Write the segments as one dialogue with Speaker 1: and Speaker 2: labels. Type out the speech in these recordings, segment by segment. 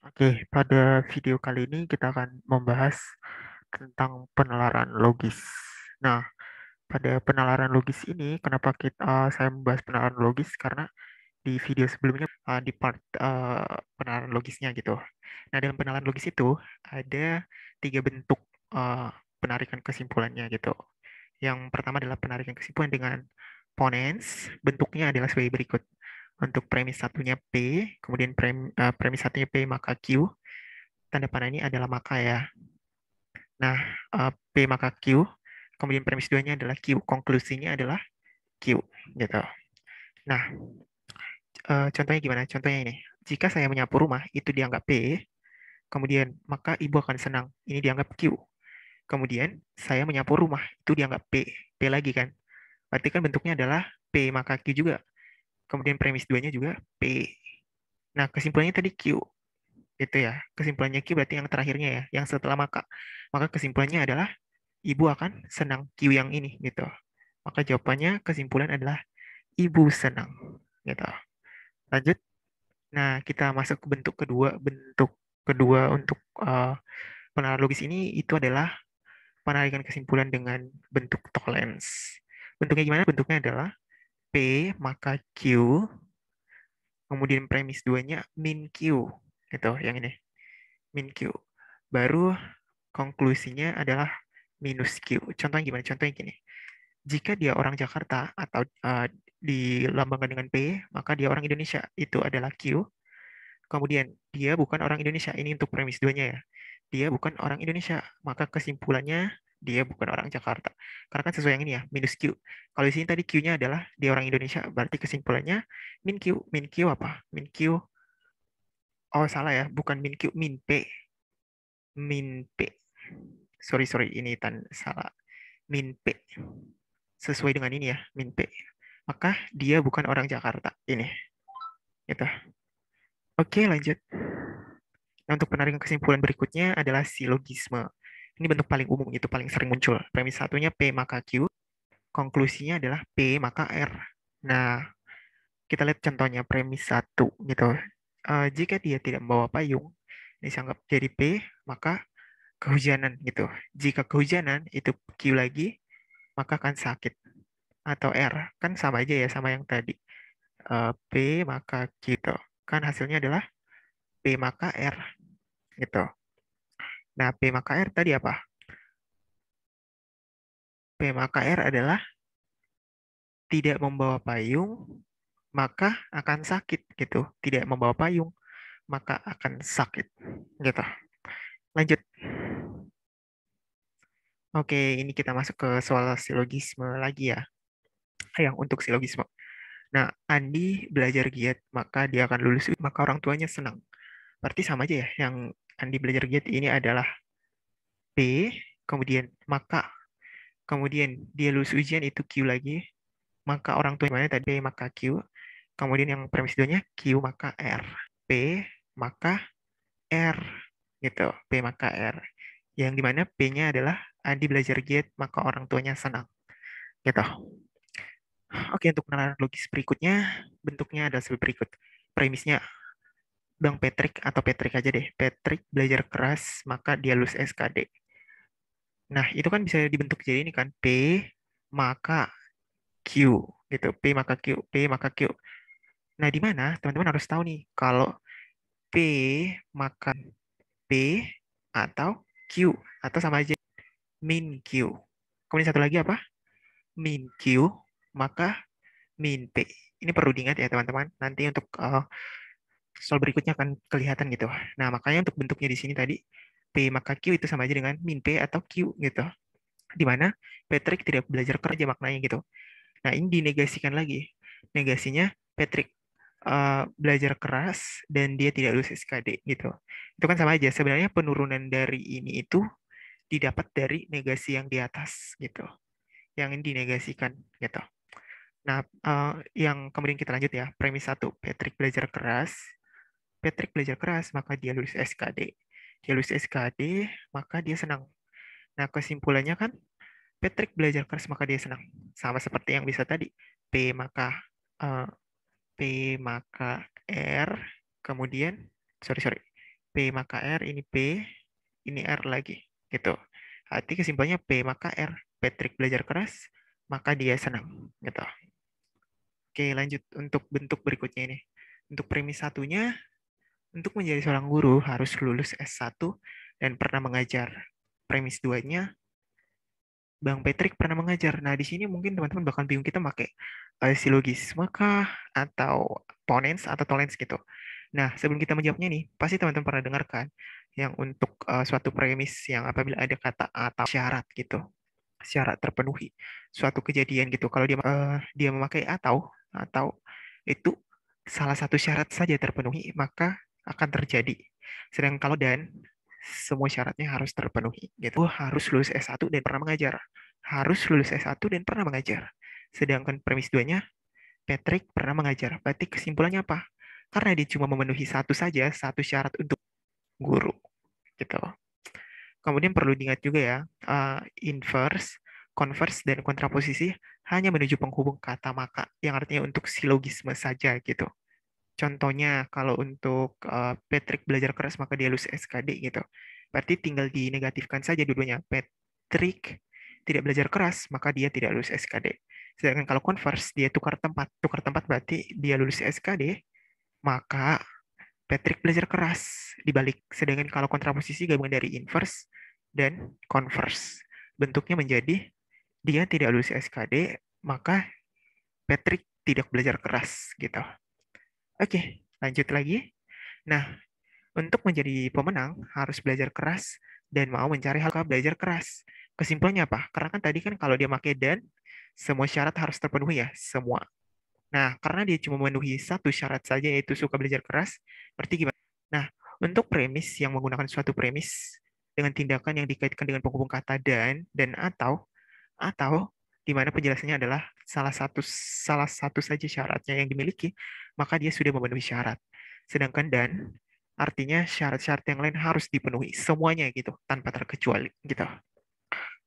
Speaker 1: Oke, pada video kali ini kita akan membahas tentang penalaran logis. Nah, pada penalaran logis ini, kenapa saya membahas penalaran logis? Karena di video sebelumnya, di part penalaran logisnya gitu. Nah, dalam penalaran logis itu ada tiga bentuk uh, penarikan kesimpulannya gitu. Yang pertama adalah penarikan kesimpulan dengan ponens, bentuknya adalah sebagai berikut. Untuk premis satunya P, kemudian premis satunya P maka Q, tanda panah ini adalah maka ya. Nah, P maka Q, kemudian premis duanya adalah Q, konklusinya adalah Q, gitu. Nah, contohnya gimana? Contohnya ini, jika saya menyapu rumah, itu dianggap P, kemudian maka ibu akan senang, ini dianggap Q. Kemudian saya menyapu rumah, itu dianggap P, P lagi kan. Berarti kan bentuknya adalah P maka Q juga. Kemudian premis duanya juga P. Nah, kesimpulannya tadi Q, gitu ya. Kesimpulannya Q berarti yang terakhirnya ya, yang setelah maka. Maka kesimpulannya adalah ibu akan senang Q yang ini gitu. Maka jawabannya kesimpulan adalah ibu senang gitu. Lanjut. Nah, kita masuk ke bentuk kedua. Bentuk kedua untuk penalaran logis ini itu adalah penarikan kesimpulan dengan bentuk Tollens. Bentuknya gimana? Bentuknya adalah P maka Q, kemudian premis duanya min Q gitu, yang ini min Q. Baru konklusinya adalah minus Q. Contohnya gimana? Contohnya gini. Jika dia orang Jakarta atau dilambangkan dengan P, maka dia orang Indonesia. Itu adalah Q. Kemudian dia bukan orang Indonesia. Ini untuk premis duanya ya. Dia bukan orang Indonesia. Maka kesimpulannya dia bukan orang Jakarta. Karena kan sesuai yang ini ya, minus Q. Kalau di sini tadi Q-nya adalah dia orang Indonesia, berarti kesimpulannya min Q. Min Q apa? Min Q. Oh, salah ya. Bukan min Q, min P. Min P. Sorry, sorry. Ini salah. Min P. Sesuai dengan ini ya, min P. Maka dia bukan orang Jakarta. Ini. Gitu. Oke, lanjut. Nah, untuk penarikan kesimpulan berikutnya adalah silogisme. Ini bentuk paling umum, itu paling sering muncul. Premis satunya P maka Q, konklusinya adalah P maka R. Nah, kita lihat contohnya premis satu gitu. Jika dia tidak membawa payung, ini dianggap jadi P, maka kehujanan gitu. Jika kehujanan itu Q lagi, maka akan sakit. Atau R, kan sama aja ya sama yang tadi. P maka Q gitu. Kan hasilnya adalah P maka R gitu. Nah, P maka R tadi apa? P maka R adalah tidak membawa payung, maka akan sakit gitu. Tidak membawa payung, maka akan sakit gitu. Lanjut. Oke, ini kita masuk ke soal silogisme lagi ya. Yang untuk silogisme. Nah, Andi belajar giat, maka dia akan lulus, maka orang tuanya senang. Berarti sama aja ya, yang Andi belajar giat ini adalah P, kemudian maka, kemudian dia lulus ujian itu Q lagi, maka orang tua mana tadi P maka Q, kemudian yang premis nya Q maka R, P maka R gitu, P maka R. Yang dimana P-nya adalah Andi belajar giat, maka orang tuanya senang gitu. Oke, untuk penalaran logis berikutnya, bentuknya adalah sebagai berikut. Premisnya, Bang Patrick atau Patrick aja deh. Patrick belajar keras, maka dia lulus SKD. Nah, itu kan bisa dibentuk jadi ini kan, P maka Q gitu. P maka Q, P maka Q. Nah, di mana teman-teman harus tahu nih, kalau P maka P atau Q, atau sama aja min Q. Kemudian satu lagi apa? Min Q maka min P. Ini perlu diingat ya teman-teman. Nanti untuk soal berikutnya akan kelihatan gitu. Nah, makanya untuk bentuknya di sini tadi, P maka Q itu sama aja dengan min P atau Q gitu. Di mana Patrick tidak belajar kerja maknanya gitu. Nah, ini dinegasikan lagi. Negasinya Patrick belajar keras dan dia tidak lulus SKD gitu. Itu kan sama aja. Sebenarnya penurunan dari ini itu didapat dari negasi yang di atas gitu. Yang ini dinegasikan gitu. Nah, yang kemudian kita lanjut ya. Premis satu, Patrick belajar keras. Patrick belajar keras, maka dia lulus SKD. Dia lulus SKD, maka dia senang. Nah, kesimpulannya kan Patrick belajar keras, maka dia senang. Sama seperti yang bisa tadi. P maka eh, P maka R, kemudian sorry sorry. P maka R, ini P, ini R lagi, gitu. Arti kesimpulannya P maka R. Patrick belajar keras, maka dia senang, gitu. Oke, lanjut untuk bentuk berikutnya ini. Untuk premis satunya, untuk menjadi seorang guru harus lulus S1 dan pernah mengajar. Premis duanya, Bang Patrick pernah mengajar. Nah, di sini mungkin teman-teman bakal bingung kita pakai silogisme kah atau ponens atau tolens gitu. Nah, sebelum kita menjawabnya nih, pasti teman-teman pernah dengar kan yang untuk suatu premis yang apabila ada kata atau syarat gitu. Syarat terpenuhi suatu kejadian gitu. Kalau dia memakai atau itu salah satu syarat saja terpenuhi, maka akan terjadi. Sedangkan kalau dan semua syaratnya harus terpenuhi gitu. Harus lulus S1 dan pernah mengajar. Harus lulus S1 dan pernah mengajar. Sedangkan premis duanya Patrick pernah mengajar. Berarti kesimpulannya apa? Karena dia cuma memenuhi satu saja, satu syarat untuk guru gitu. Kemudian perlu diingat juga ya, inverse, converse, dan kontraposisi hanya menuju penghubung kata maka, yang artinya untuk silogisme saja gitu. Contohnya, kalau untuk Patrick belajar keras, maka dia lulus SKD gitu. Berarti tinggal dinegatifkan saja dua-duanya. Patrick tidak belajar keras, maka dia tidak lulus SKD. Sedangkan kalau converse, dia tukar tempat. Tukar tempat berarti dia lulus SKD, maka Patrick belajar keras dibalik. Sedangkan kalau kontraposisi gabungan dari inverse dan converse. Bentuknya menjadi dia tidak lulus SKD, maka Patrick tidak belajar keras gitu. Oke, lanjut lagi. Nah, untuk menjadi pemenang harus belajar keras dan mau mencari hal belajar keras. Kesimpulannya apa? Karena kan tadi kan kalau dia pakai dan semua syarat harus terpenuhi ya, semua. Nah, karena dia cuma memenuhi satu syarat saja yaitu suka belajar keras, berarti gimana? Nah, untuk premis yang menggunakan suatu premis dengan tindakan yang dikaitkan dengan penghubung kata dan atau di mana penjelasannya adalah salah satu saja syaratnya yang dimiliki, maka dia sudah memenuhi syarat. Sedangkan dan artinya syarat-syarat yang lain harus dipenuhi semuanya gitu tanpa terkecuali gitu.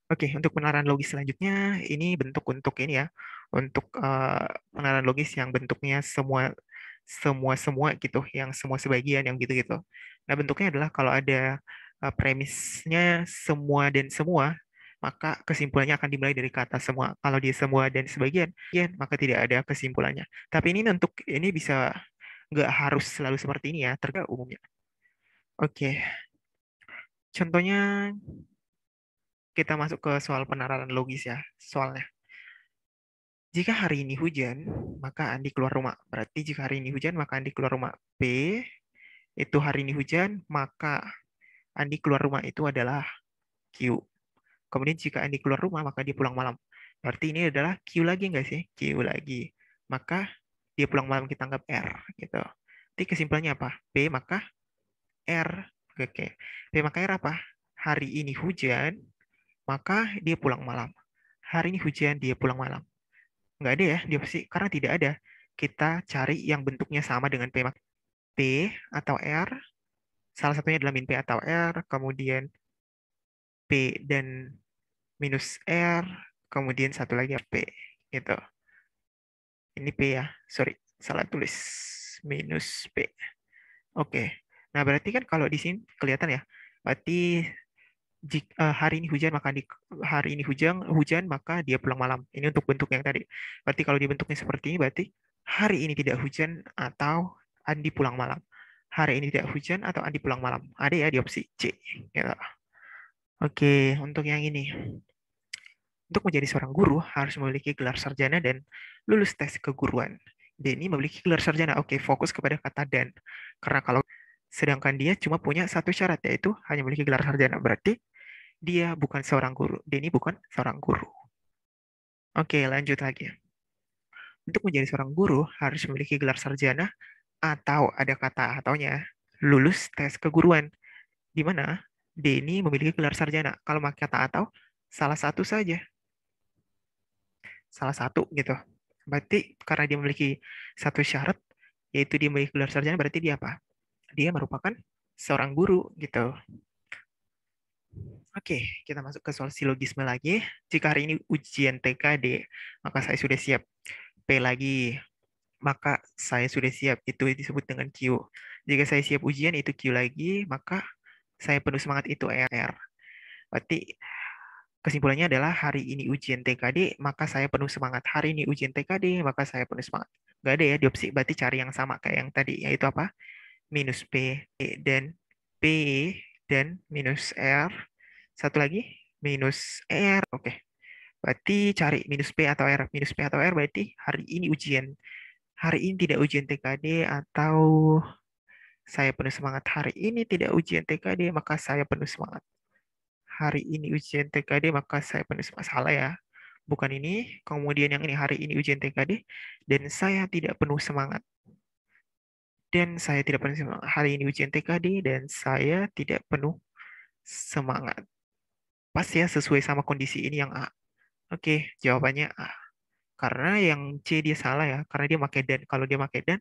Speaker 1: Oke, untuk penerapan logis selanjutnya ini bentuk untuk ini ya, untuk penerapan logis yang bentuknya semua semua semua gitu, yang semua sebagian yang gitu-gitu. Nah, bentuknya adalah kalau ada premisnya semua dan semua, maka kesimpulannya akan dimulai dari kata semua. Kalau dia semua dan sebagian, ya, maka tidak ada kesimpulannya. Tapi ini untuk ini bisa nggak harus selalu seperti ini ya, tergantung umumnya. Oke, contohnya kita masuk ke soal penerapan logis ya, soalnya. Jika hari ini hujan, maka Andi keluar rumah. Berarti jika hari ini hujan, maka Andi keluar rumah. B, itu hari ini hujan, maka Andi keluar rumah itu adalah Q. Kemudian jika Andi keluar rumah, maka dia pulang malam. Berarti ini adalah Q lagi nggak sih? Q lagi. Maka dia pulang malam kita anggap R. Gitu. Jadi kesimpulannya apa? B maka R. Oke. B maka R apa? Hari ini hujan, maka dia pulang malam. Hari ini hujan, dia pulang malam. Nggak ada ya, dia pasti karena tidak ada. Kita cari yang bentuknya sama dengan P. P atau R, salah satunya adalah min P atau R, kemudian P dan minus R, kemudian satu lagi P. Gitu. Ini P ya, sorry, salah tulis. Minus P. Oke. Nah, berarti kan kalau di sini kelihatan ya, berarti jika hari ini hujan maka hari ini hujan maka dia pulang malam. Ini untuk bentuk yang tadi. Berarti kalau dibentuknya seperti ini berarti hari ini tidak hujan atau Andi pulang malam. Hari ini tidak hujan atau Andi pulang malam. Ada ya di opsi C. Gitu. Oke, untuk yang ini. Untuk menjadi seorang guru harus memiliki gelar sarjana dan lulus tes keguruan. Denny memiliki gelar sarjana. Oke, fokus kepada kata dan. Karena kalau sedangkan dia cuma punya satu syarat yaitu hanya memiliki gelar sarjana. Berarti dia bukan seorang guru. Denny bukan seorang guru. Oke, lanjut lagi. Untuk menjadi seorang guru harus memiliki gelar sarjana atau ada kata ataunya lulus tes keguruan. Di mana Denny memiliki gelar sarjana. Kalau pakai kata atau salah satu saja. Salah satu gitu. Berarti karena dia memiliki satu syarat yaitu dia memiliki gelar sarjana berarti dia apa? Dia merupakan seorang guru gitu. Oke, kita masuk ke soal silogisme lagi. Jika hari ini ujian TKD, maka saya sudah siap. P lagi. maka saya sudah siap. Itu disebut dengan Q. Jika saya siap ujian, itu Q lagi, maka saya penuh semangat, itu R. Berarti kesimpulannya adalah hari ini ujian TKD, maka saya penuh semangat. Hari ini ujian TKD, maka saya penuh semangat. Nggak ada ya di opsi, berarti cari yang sama kayak yang tadi, yaitu apa? Minus P dan P dan minus R. Satu lagi, minus R. Oke, berarti cari minus P atau R. Minus P atau R berarti hari ini ujian. Hari ini tidak ujian TKD, atau saya penuh semangat. Hari ini tidak ujian TKD, maka saya penuh semangat. Hari ini ujian TKD, maka saya penuh semangat. Salah ya. Bukan ini. Kemudian yang ini, hari ini ujian TKD, dan saya tidak penuh semangat. Dan saya tidak penuh semangat. Hari ini ujian TKD, dan saya tidak penuh semangat. Pas ya, sesuai sama kondisi ini yang A. Oke, jawabannya A. Karena yang C dia salah ya, karena dia pakai dan. Kalau dia pakai dan,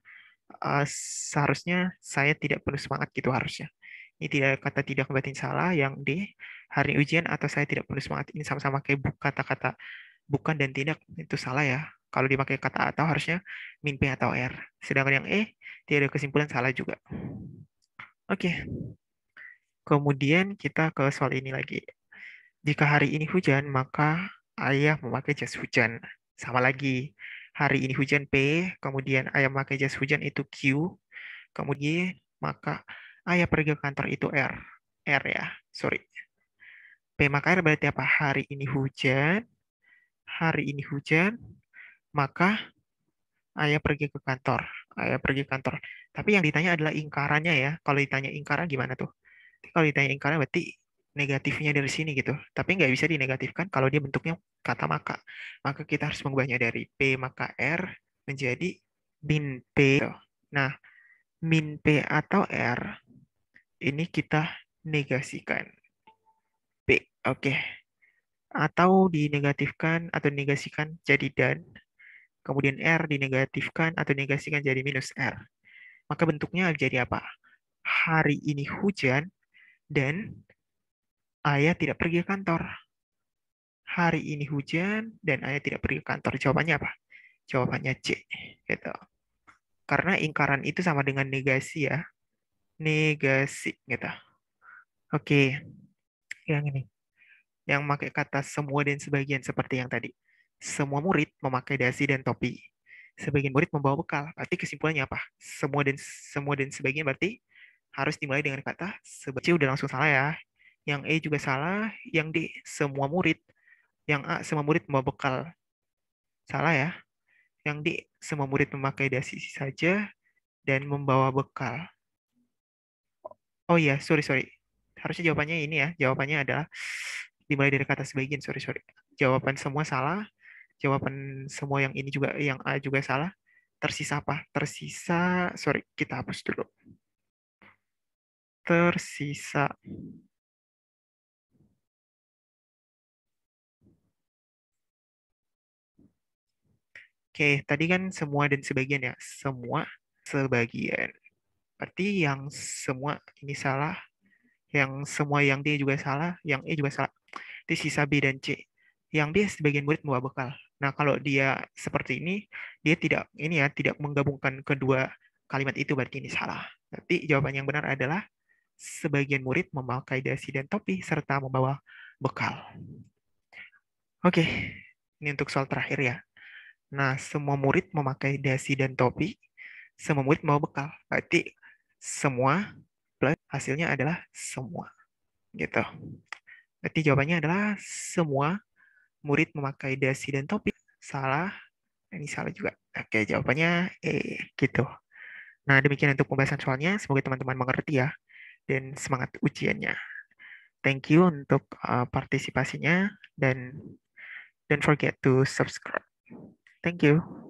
Speaker 1: seharusnya saya tidak penuh semangat gitu harusnya. Ini tidak, kata tidak berarti salah. Yang D, hari ujian atau saya tidak penuh semangat, ini sama-sama kayak kata-kata bukan dan tidak, itu salah ya. Kalau dipakai kata atau harusnya min P atau R. Sedangkan yang E, tidak ada kesimpulan, salah juga. Oke, kemudian kita ke soal ini lagi. Jika hari ini hujan, maka ayah memakai jas hujan. Sama lagi, hari ini hujan P, kemudian ayah memakai jas hujan itu Q, kemudian maka ayah pergi ke kantor itu R. R ya, sorry. P maka R berarti apa? Hari ini hujan, maka ayah pergi ke kantor. Ayah pergi ke kantor. Tapi yang ditanya adalah ingkarannya ya. Kalau ditanya ingkaran gimana tuh? Kalau ditanya ingkaran berarti negatifnya dari sini gitu. Tapi nggak bisa dinegatifkan kalau dia bentuknya kata maka. Maka kita harus mengubahnya dari P maka R menjadi min P. Nah, min P atau R ini kita negasikan. P, oke. Atau dinegatifkan atau negasikan jadi dan. Kemudian R dinegatifkan atau negasikan jadi minus R. Maka bentuknya jadi apa? Hari ini hujan dan ayah tidak pergi ke kantor. Hari ini hujan dan ayah tidak pergi ke kantor. Jawabannya apa? Jawabannya C. Gitu. Karena ingkaran itu sama dengan negasi ya. Negasi gitu. Oke, yang ini. Yang pakai kata semua dan sebagian seperti yang tadi. Semua murid memakai dasi dan topi. Sebagian murid membawa bekal. Berarti kesimpulannya apa? Semua dan sebagian berarti harus dimulai dengan kata sebagian. C udah langsung salah ya. Yang E juga salah. Yang D semua murid. Yang A semua murid membawa bekal. Salah ya. Yang D semua murid memakai dasi saja dan membawa bekal. Oh iya, sorry. Harusnya jawabannya ini ya. Jawabannya adalah dimulai dari kata sebagian. Sorry. Jawaban semua salah. Jawaban semua yang ini juga, yang A juga salah. Tersisa apa? Tersisa, sorry, kita hapus dulu. Tersisa. Oke, tadi kan semua dan sebagian ya. Semua, sebagian. Berarti yang semua ini salah. Yang semua yang D juga salah. Yang E juga salah. Itu sisa B dan C. Yang B sebagian murid membawa bekal. Nah, kalau dia seperti ini, dia tidak ini ya, tidak menggabungkan kedua kalimat itu, berarti ini salah. Berarti jawaban yang benar adalah sebagian murid memakai dasi dan topi serta membawa bekal. Oke, ini untuk soal terakhir ya. Nah, semua murid memakai dasi dan topi, semua murid membawa bekal. Berarti semua plus hasilnya adalah semua. Gitu. Berarti jawabannya adalah semua murid memakai dasi dan topi. Salah, ini salah juga. Oke, jawabannya gitu. Nah, demikian untuk pembahasan soalnya. Semoga teman-teman mengerti ya dan semangat ujiannya. Thank you untuk partisipasinya dan don't forget to subscribe. Thank you.